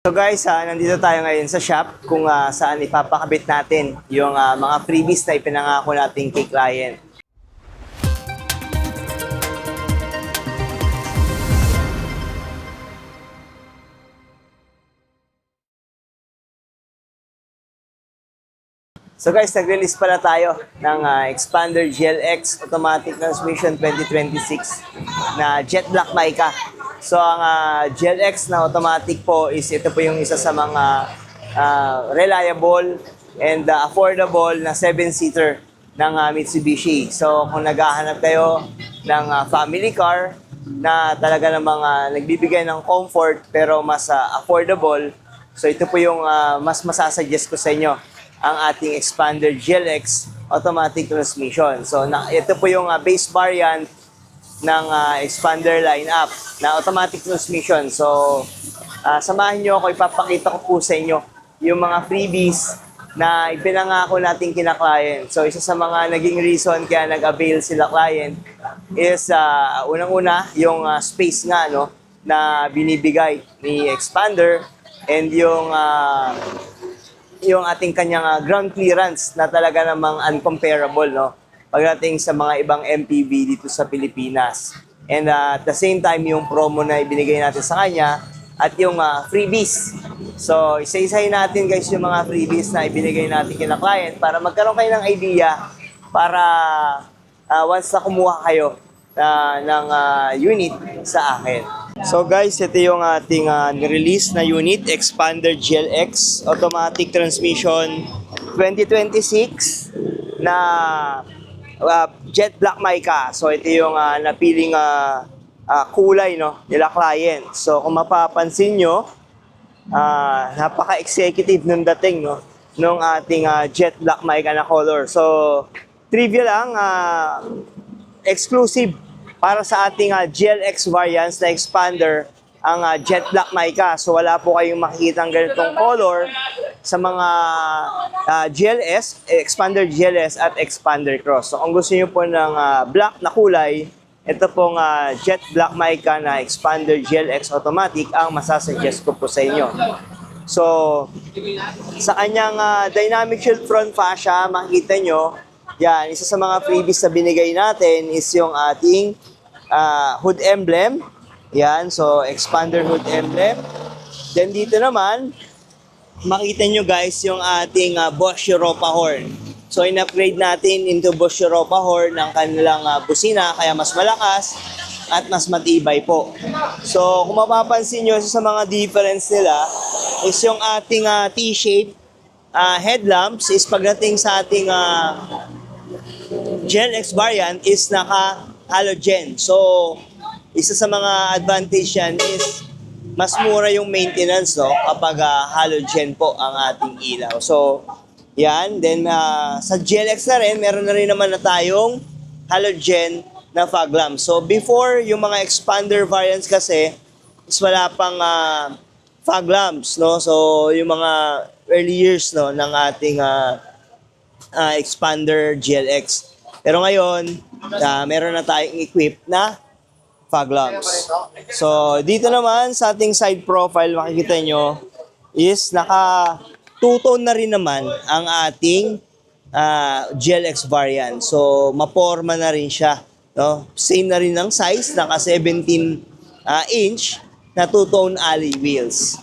So guys, nandito tayo ngayon sa shop kung saan ipapakabit natin yung mga freebies na ipinangako natin kay client. So guys, nag-release pala tayo ng Expander GLX Automatic Transmission 2026 na Jet Black Mica. So ang GLX na automatic po is ito po yung isa sa mga reliable and affordable na 7-seater ng Mitsubishi. So kung naghahanap kayo ng family car na talaga namang nagbibigay ng comfort pero mas affordable, so ito po yung mas masasuggest ko sa inyo, ang ating Expander GLX Automatic Transmission. So ito po yung base variant ng Expander lineup na automatic transmission. So samahan nyo ako, ipapakita ko po sa inyo yung mga freebies na ipinangako natin kina client. So isa sa mga naging reason kaya nag-avail sila client is unang-una yung space nga na binibigay ni Expander and yung ating kanyang ground clearance na talaga namang uncomparable pagdating sa mga ibang MPV dito sa Pilipinas. And at the same time, yung promo na ibinigay natin sa kanya at yung freebies. So, isa-isahin natin guys yung mga freebies na ibinigay natin kina client para magkaroon kayo ng idea para once na kumuha kayo ng unit sa akin. So guys, ito yung ating release na unit, Expander GLX Automatic Transmission 2026 na Jet Black Mica. So ito yung napiling kulay nila client. So kung mapapansin nyo, napaka-executive nung dating nung ating Jet Black Mica na color. So trivia lang, exclusive para sa ating GLX variants na Expander, ang Jet Black Mica. So wala po kayong makikitang ganitong color sa mga GLS, Expander GLS at Expander Cross. So kung gusto niyo po ng black na kulay, ito pong Jet Black Mica na Expander GLX Automatic ang masasuggest ko po sa inyo. So sa kanyang dynamic shield front fascia, makikita nyo, yan, isa sa mga freebies na binigay natin is yung ating hood emblem. Yan, so Expander hood emblem. Then dito naman, makita nyo guys yung ating Bosch Europa horn. So in-upgrade natin into Bosch Europa horn ng kanilang busina, kaya mas malakas at mas matibay po. So kung mapapansin nyo, isa sa mga difference nila is yung ating T-shape headlamps is pagdating sa ating GLX variant is naka-halogen. So, isa sa mga advantage yan is mas mura yung maintenance kapag halogen po ang ating ilaw. So, yan. Then, sa GLX na rin, meron na rin naman na tayong halogen na fog lamp. So, before, yung mga Expander variants kasi is wala pang fog lamps. So, yung mga early years ng ating Expander GLX. Pero ngayon, meron na tayong equipped na fog lamps. So, dito naman sa ating side profile, makikita nyo, is naka two-tone na rin naman ang ating GLX variant. So, maporma na rin siya. Same na rin ang size, naka 17-inch na two-tone alloy wheels.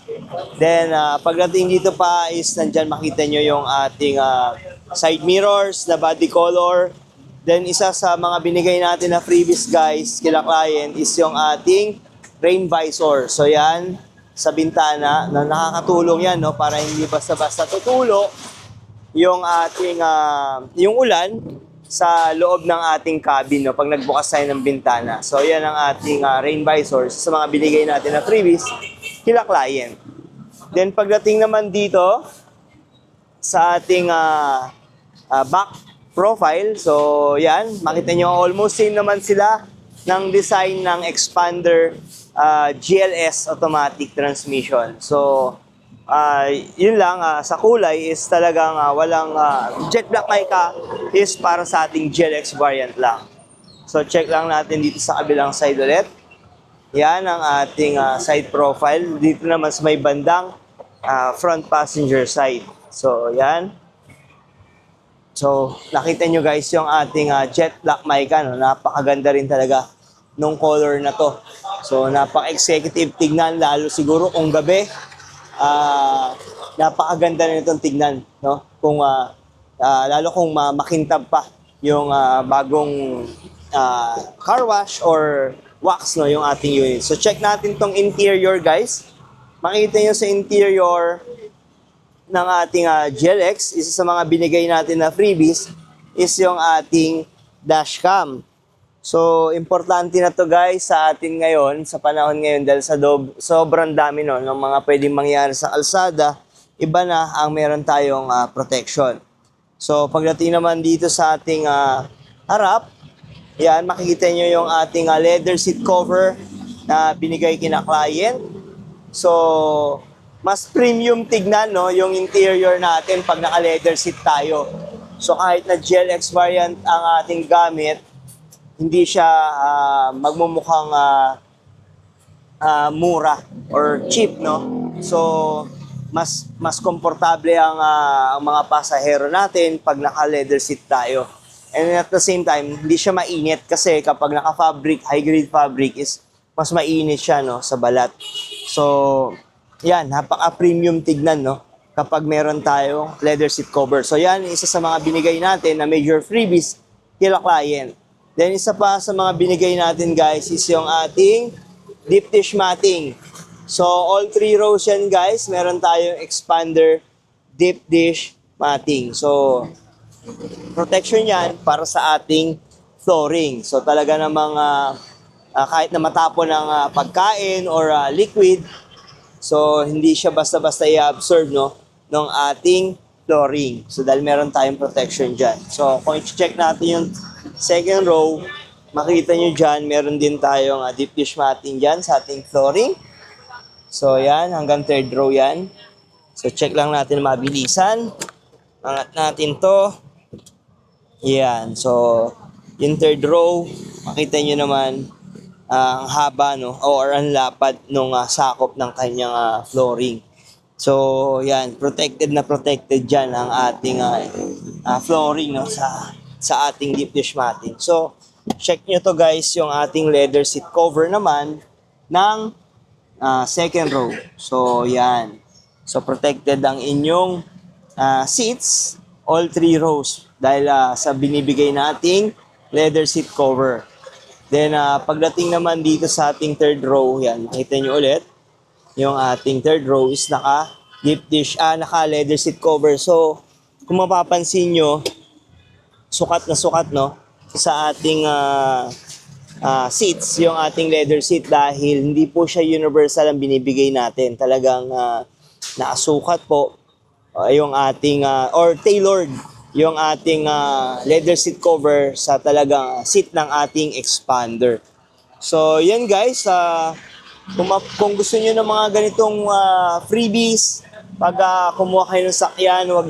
Then, pagdating dito pa is nandyan makita nyo yung ating side mirrors na body color. Then, isa sa mga binigay natin na freebies guys, kila client, is yung ating rain visor. So, yan, sa bintana, na nakakatulong yan, para hindi basta-basta tutulo yung ating, yung ulan sa loob ng ating cabin, pag nagbukas tayo ng bintana. So, yan ang ating rain visor sa mga binigay natin na freebies, kila client. Then, pagdating naman dito, sa ating back profile. So, yan. Makita nyo, almost same naman sila ng design ng Expander GLS Automatic Transmission. So, yun lang. Sa kulay is talagang walang Jet Black Mica is para sa ating GLX variant lang. So, check lang natin dito sa kabilang side ulit. Yan ang ating side profile. Dito naman sa may bandang front passenger side. So, yan. So, nakita nyo guys yung ating jet black mica, no? Napakaganda rin talaga nung color na to. So, napaka-executive tignan, lalo siguro kung gabi. Napakaganda na itong tignan, no? Kung, lalo kung makintab pa yung bagong car wash or wax, no? Yung ating unit. So, check natin tong interior guys. Makita nyo sa interior ng ating GLX, isa sa mga binigay natin na freebies is yung ating dashcam. So, importante na to guys sa atin ngayon, sa panahon ngayon dahil sa sobrang dami no, ng mga pwedeng mangyari sa kalsada, iba na ang meron tayong protection. So, pagdating naman dito sa ating harap, yan, makikita nyo yung ating leather seat cover na binigay kina client. So, mas premium tignan no yung interior natin pag naka-leather seat tayo. So kahit na GLX variant ang ating gamit, hindi siya magmumukhang mura or cheap no. So mas komportable ang mga pasahero natin pag naka-leather seat tayo. And at the same time, hindi siya mainit kasi kapag naka-fabric, high-grade fabric is mas mainit siya no sa balat. So yan, napaka-premium tignan, no? Kapag meron tayong leather seat cover. So yan, isa sa mga binigay natin na major freebies kila client. Then isa pa sa mga binigay natin guys is yung ating deep dish matting. So all 3 rows yan guys, meron tayong expander deep dish matting. So protection yan para sa ating flooring. So talaga namang kahit na matapon ng pagkain or liquid, so, hindi siya basta-basta i-absorb, no, ng ating flooring. So, dahil meron tayong protection dyan. So, kung i-check natin yung second row, makita nyo dyan, meron din tayong deep dish matting dyan sa ating flooring. So, yan, hanggang third row yan. So, check lang natin mabilisan. Angat natin to. Yan. So, yung third row, makita nyo naman, ang haba no or ang lapad nung sakop ng kanyang flooring. So yan, protected diyan ang ating flooring no sa ating deep dish matting. So check nyo to guys yung ating leather seat cover naman ng second row. So yan. So protected ang inyong seats all 3 rows dahil sa binibigay nating leather seat cover. Then, pagdating naman dito sa ating third row, yan, makita nyo ulit, yung ating third row is naka-deep dish, naka-leather seat cover. So, kung mapapansin nyo, sukat na sukat, no, sa ating seats, yung ating leather seat dahil hindi po siya universal ang binibigay natin. Talagang nakasukat po yung ating, or tailored, yung ating leather seat cover sa talagang seat ng ating expander. So, yan guys. Kung gusto niyo ng mga ganitong freebies, pag kumuha kayo ng sakyan, wag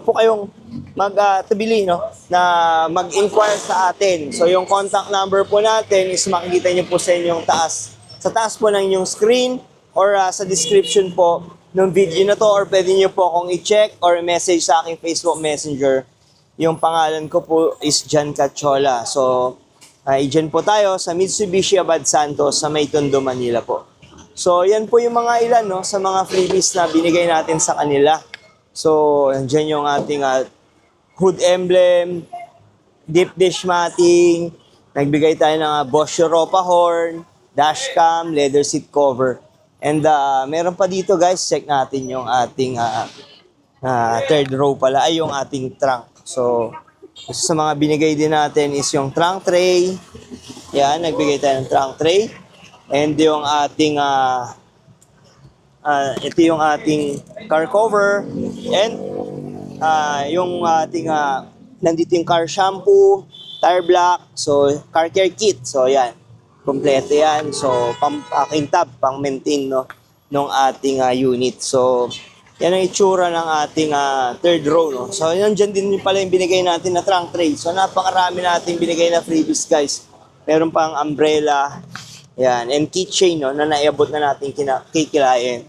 po kayong magtabili no, na mag-inquire sa atin. So, yung contact number po natin is makikita niyo po sa inyong taas. Sa taas po ng inyong screen or sa description po ng video na to, or pwede nyo po akong i-check or message sa aking Facebook Messenger. Yung pangalan ko po is Jan Cachola. So, i-dyan po tayo sa Mitsubishi Abad Santos sa May Tondo, Manila po. So, yan po yung mga ilan no, sa mga freebies na binigay natin sa kanila. So, andyan yung ating hood emblem, deep dish matting, nagbigay tayo ng Bosch Europa horn, dashcam, leather seat cover. And meron pa dito guys, check natin yung ating third row pala, ay yung ating trunk. So, isa sa mga binigay din natin is yung trunk tray. Yan, nagbigay tayo ng trunk tray. And yung ating, ito yung ating car cover. And yung ating, nandito yung car shampoo, tire block, so car care kit. So, yan. Kompleto yan. So, kintab, pang-maintain no, nung ating unit. So, yan ang itsura ng ating third row. No? So, yan dyan din pala yung binigay natin na trunk tray. So, napakarami natin binigay na freebies, guys. Meron pang umbrella. Yan. And keychain, no, na naiabot na natin kay client.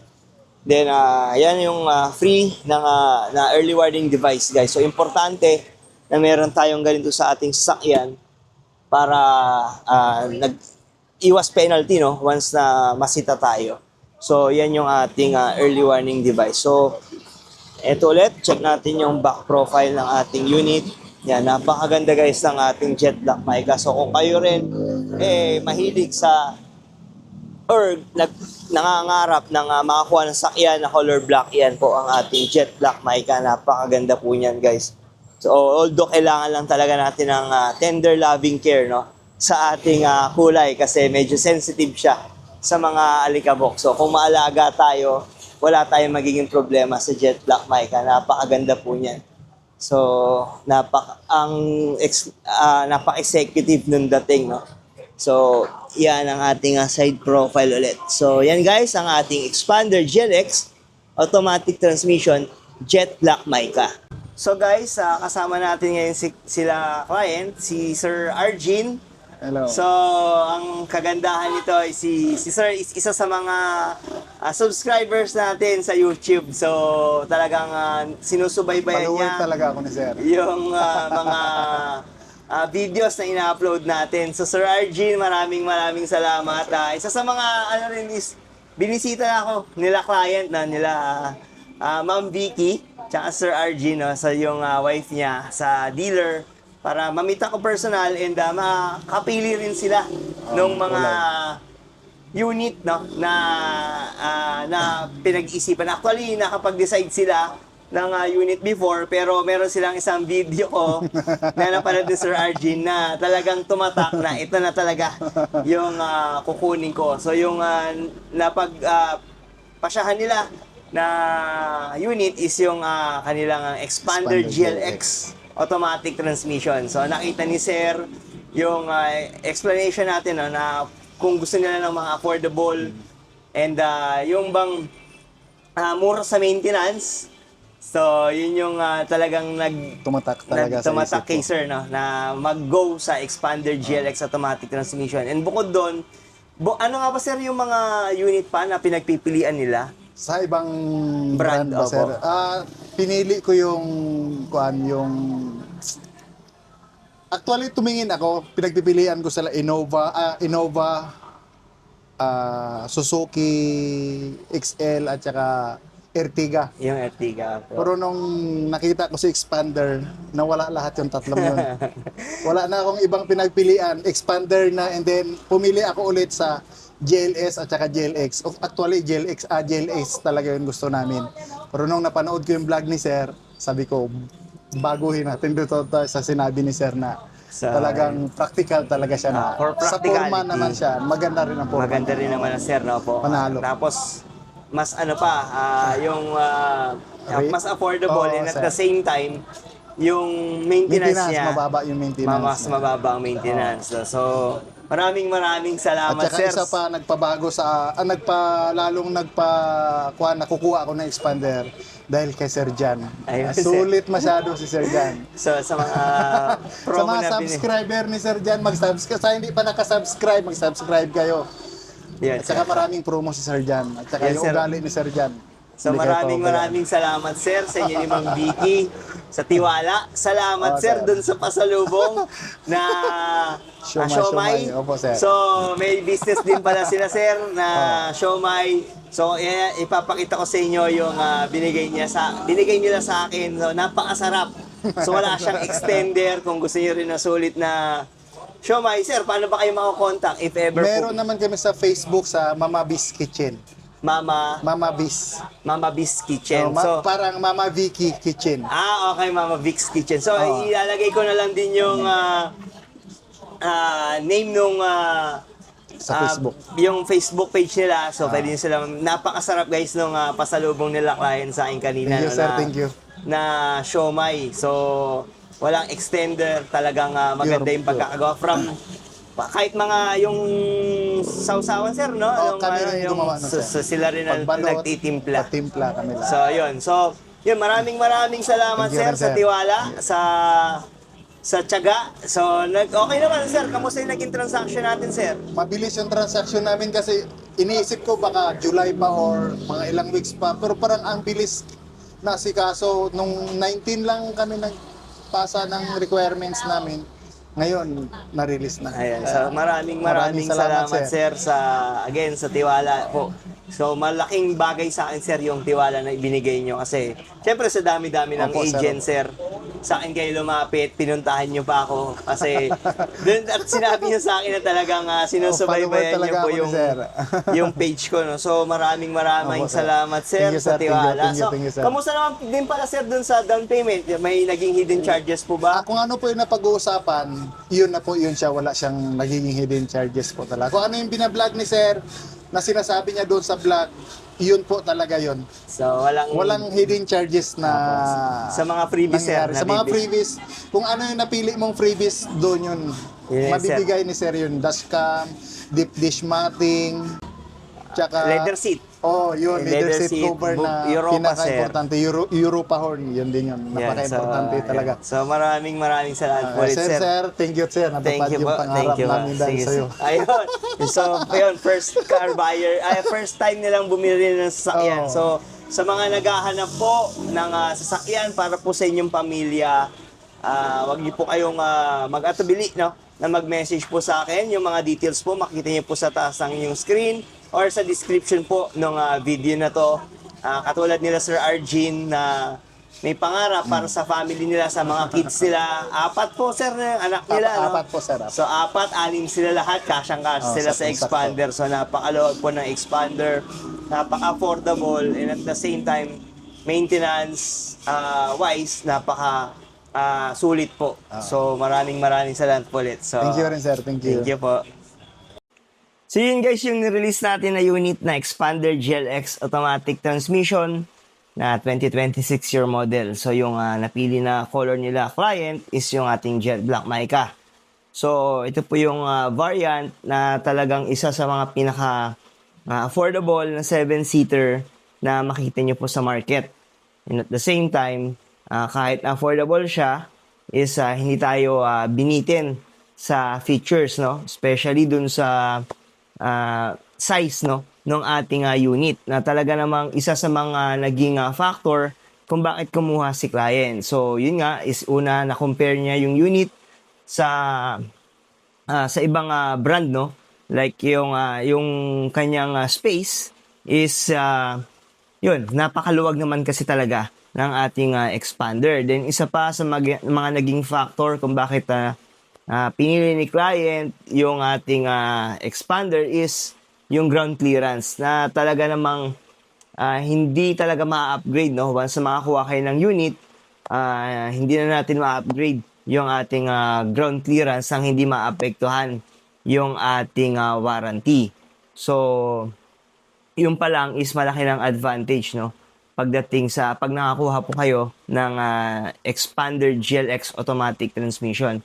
Then, yan yung free na early warning device, guys. So, importante na meron tayong ganito sa ating sasakyan para iwas penalty, no? Once na masita tayo. So, yan yung ating early warning device. So, eto ulit, check natin yung back profile ng ating unit. Yan, napakaganda guys ng ating jet black mica. So, kung kayo rin, mahilig sa or nangangarap ng makakuha ng sakyan na color black, yan po ang ating jet black mica. Napakaganda po niyan guys. So although kailangan lang talaga natin ng tender loving care, no, sa ating kulay kasi medyo sensitive siya sa mga alikabok. So kung maalaga tayo, wala tayong magiging problema sa jet black mica. Napakaganda po niyan. So napaka-executive nung dating, no. So, yan ang ating side profile ulit. So, yan guys, ang ating Expander GLX automatic transmission jet black mica. So guys, kasama natin ngayon sila client, si Sir Arjin. Hello. So, ang kagandahan nito ay si Sir is isa sa mga subscribers natin sa YouTube. So, talagang sinusubaybayan Follower niya talaga ako ni Sir. yung mga videos na ina-upload natin. So Sir Arjin, maraming salamat. Isa sa mga rin is binisita na ako nila client na nila Ma'am Vicky tsaka Sir Arjin, no, sa yung wife niya sa dealer para mamita ko personal and makapili rin sila nung mga unit, no, na pinag-isipan. Actually, nakapag-decide sila ng unit before, pero meron silang isang video ko na napanood ni Sir Arjin na talagang tumatak na ito na talaga yung kukunin ko. So yung pasyahan nila na unit is yung kanilang Expander GLX automatic transmission. So nakita ni Sir yung explanation natin, no, na kung gusto nila ng mga affordable and yung bang mura sa maintenance. So, yun yung talagang Tumatak talaga tumatak sa kay isip ko. Sir, no, na mag-go sa Expander GLX automatic transmission. And bukod doon, ano nga ba Sir yung mga unit pa na pinagpipilian nila? Sa ibang Brand, brand ba, opo. Sir? Pinili ko yung actually tumingin ako, pinagpipilian ko sila Innova, Suzuki XL at saka Ertiga. Yung Ertiga po. Pero nung nakita ko si Expander, nawala lahat yung tatlong yun. Wala na akong ibang pinagpilian. Expander na, and then pumili ako ulit sa GLS at saka GLX. Actually, GLX talaga yung gusto namin. Pero nung napanood ko yung vlog ni Sir, sabi ko, baguhin natin dito sa sinabi ni Sir na talagang practical talaga siya na. For Sa practicality. forma naman siya, maganda rin ang forma. Maganda rin naman ang Sir, no po. Panalo. Tapos, mas ano pa, yung mas affordable and at sir. the same time, yung maintenance niya, mababa yung maintenance. mas mababa ang maintenance. So, maraming salamat, At saka Sir. isa pa, nakukuha ako ng Expander dahil kay Sir Jan. Ayun, Sulit masyado si Sir Jan. So, sa mga Sa promo mga na subscriber ni Sir Jan, mag-subscribe. Sa hindi pa nakasubscribe, mag-subscribe kayo. Yan, At saka maraming promo si Sir Jan. At saka Yes, yung sir. ugali ni Sir Jan. So Hindi kayo pababayaan. maraming salamat Sir sa inyo ni Ma'am Vicky sa tiwala. Salamat Sir Sir. dun sa pasalubong na siomay. Opo, sir. So may business din pala sila Sir na siomay. So ipapakita ko sa inyo yung binigay nila sa akin. So napakasarap. So wala siyang extender kung gusto niyo rin na sulit na siomay. Sir, paano ba kayo makakontakt if ever Meron naman kami sa Facebook sa Mama Bis Kitchen. Mama Bis. Mama Bis Kitchen. Oh, So parang Mama Vicky Kitchen. okay, Mama Vic's Kitchen. So, Oo. ilalagay ko na lang din yung name nung Sa Facebook. yung Facebook page nila. So, pwede nyo sila, napakasarap guys nung pasalubong nila client sa akin kanina. Thank you, sir. Thank you. Na siomay. So, walang extender. Talagang maganda yung Pure. pagkakagawa. From, kahit mga yung sausawan, sir, no? Oo, kami rin yung gumawa nun, sir. Sila rin ang Pagbalot, nagtitimpla. Patimpla kami lang. So, yun. So, yun, maraming salamat, Thank you sir, rin, sa sir. tiwala, sa tiyaga. So, okay naman, sir. Kamusta yung naging transaction natin, sir? Mabilis yung transaction namin kasi iniisip ko baka July pa or mga ilang weeks pa. Pero parang ang bilis na kaso nung 19 lang kami nagpasa ng requirements namin. Ngayon, na-release na. Ayan, so maraming salamat sir sa again sa tiwala po. So malaking bagay sa akin sir yung tiwala na ibinigay nyo kasi syempre sa dami-dami ng Opo, sir. agent sir, sa akin kayo lumapit, pinuntahan nyo pa ako kasi dun, at sinabi nyo sa akin na talagang sinusubaybayan follower nyo talaga po ako ni yung sir. yung page ko no. So maraming Opo, sir. salamat sir Thank you, sa sir. Thank you, tiwala. thank you, sir. Kamusta naman din pala sir dun sa down payment? May naging hidden charges po ba? Kung ano po yung napag-uusapan, yun na po yun siya. Wala siyang nagiging hidden charges po talaga. Kung ano yung binablog ni sir, na sinasabi niya doon sa vlog, yun po talaga yun. So Walang hidden charges na sa mga freebies sir. nangyari. Sa mga freebies, kung ano yung napili mong freebies, doon yun. Yes, Mabibigay ni sir yun. Dashcam, deep dish matting, tsaka... leather seat. Oh, yun, leather seat cover na Europa, pinaka-importante. Europa horn, yun din yun. Napaka-importante so, talaga. So maraming salamat po ulit, Sir, thank you, sir. Thank Natupad you yung po. pangarap namin dahil Sige, sa'yo. ayun. So, ayun, first car buyer, first time nilang bumili ng sasakyan. Oo. So, sa mga naghahanap po ng sasakyan para po sa inyong pamilya, wag niyo po kayong mag-atubili, no? Na mag-message po sa akin. Yung mga details po, makikita niyo po sa taas ng inyong screen or sa description po ng video na to. Katulad nila Sir Arjin na may pangarap para sa family nila, sa mga kids nila. 4 po, sir, na yung anak nila. No? 4 po, sir. So, 4, 6 sila lahat, kasyang-kasya sila sa sakto. expander. So, napakaluwag po ng expander, napaka-affordable, and at the same time, maintenance wise, sulit po. So, maraming salamat po ulit. So, Thank you rin, sir. Thank you. thank you po. So yun guys, yung nirelease natin na unit na Expander GLX Automatic Transmission na 2026 year model. So yung napili na color nila client is yung ating Jet Black Mica. So ito po yung variant na talagang isa sa mga pinaka affordable na 7-seater na makikita nyo po sa market. And at the same time, kahit affordable siya, is hindi tayo binitin sa features, no? Especially dun sa size, no, ng ating unit na talaga namang isa sa mga naging factor kung bakit kumuha si client. So, yun nga is una na compare niya yung unit sa ibang brand, no? Like yung kanyang space is yun, napakaluwag naman kasi talaga ng ating expander. Then isa pa sa mga naging factor kung bakit pinili ni client yung ating expander is yung ground clearance na talaga namang hindi talaga ma-upgrade, no? Once na makakuha kayo ng unit, hindi na natin ma-upgrade yung ating ground clearance nang hindi maapektuhan yung ating warranty. So, yung pa lang is malaki ng advantage, no? Pagdating sa pag nakakuha po kayo ng Expander GLX Automatic Transmission.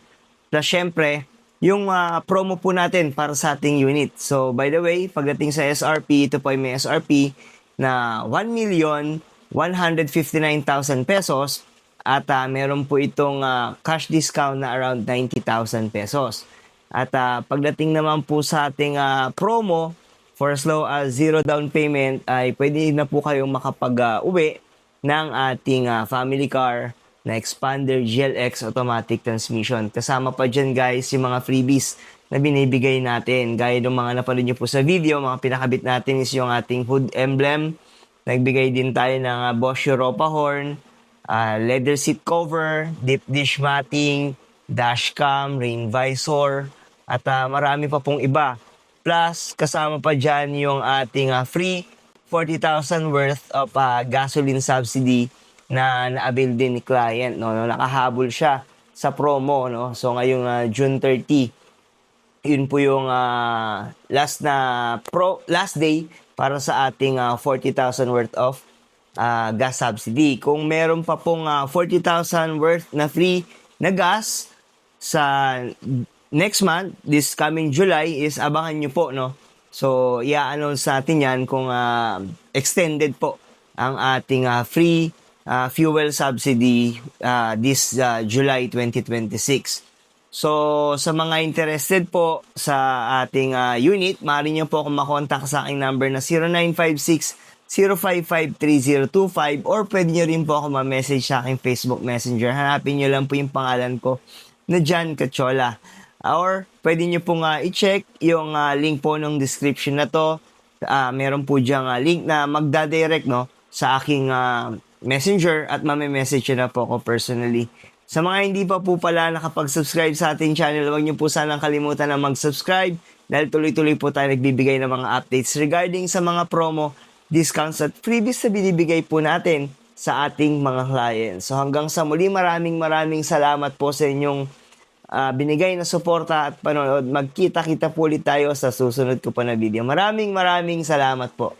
Plus, syempre, yung promo po natin para sa ating unit. So, by the way, pagdating sa SRP, ito po ay may SRP na 1,159,000 pesos at meron po itong cash discount na around 90,000 pesos. At pagdating naman po sa ating promo, for as low as 0 down payment, ay pwede na po kayong makapag-uwi ng ating family car na Expander GLX Automatic Transmission. Kasama pa dyan guys yung mga freebies na binibigay natin. Gaya ng mga napanood nyo po sa video, mga pinakabit natin is yung ating hood emblem. Nagbigay din tayo ng Bosch Europa horn, leather seat cover, deep dish matting, dashcam, rain visor, at marami pa pong iba. Plus, kasama pa dyan yung ating free 40,000 worth of gasoline subsidy na na-avail din ni client, no? Nakahabol siya sa promo, no? So ngayong June 30, yun po yung last day para sa ating 40,000 worth of gas subsidy. Kung meron pa pong 40,000 worth na free na gas sa next month, this coming July, is abangan nyo po, no? So, i-announce natin yan kung extended po ang ating free fuel subsidy this July 2026. So, sa mga interested po sa ating unit, maaari nyo po akong makontak sa aking number na 0956-055-3025 or pwede nyo rin po ako ma-message sa aking Facebook Messenger. Hanapin nyo lang po yung pangalan ko na John Cachola. Or pwede nyo pong i-check yung link po ng description na to. Meron po diyang link na magdadirect no, sa aking messenger at message na po ako personally. Sa mga hindi pa po pala nakapag-subscribe sa ating channel, huwag niyo po sanang kalimutan na mag-subscribe dahil tuloy-tuloy po tayo nagbibigay ng mga updates regarding sa mga promo, discounts at freebies na binibigay po natin sa ating mga clients. So hanggang sa muli, maraming salamat po sa inyong binigay na suporta at panonood. Magkita-kita po ulit tayo sa susunod ko pa na video. Maraming salamat po.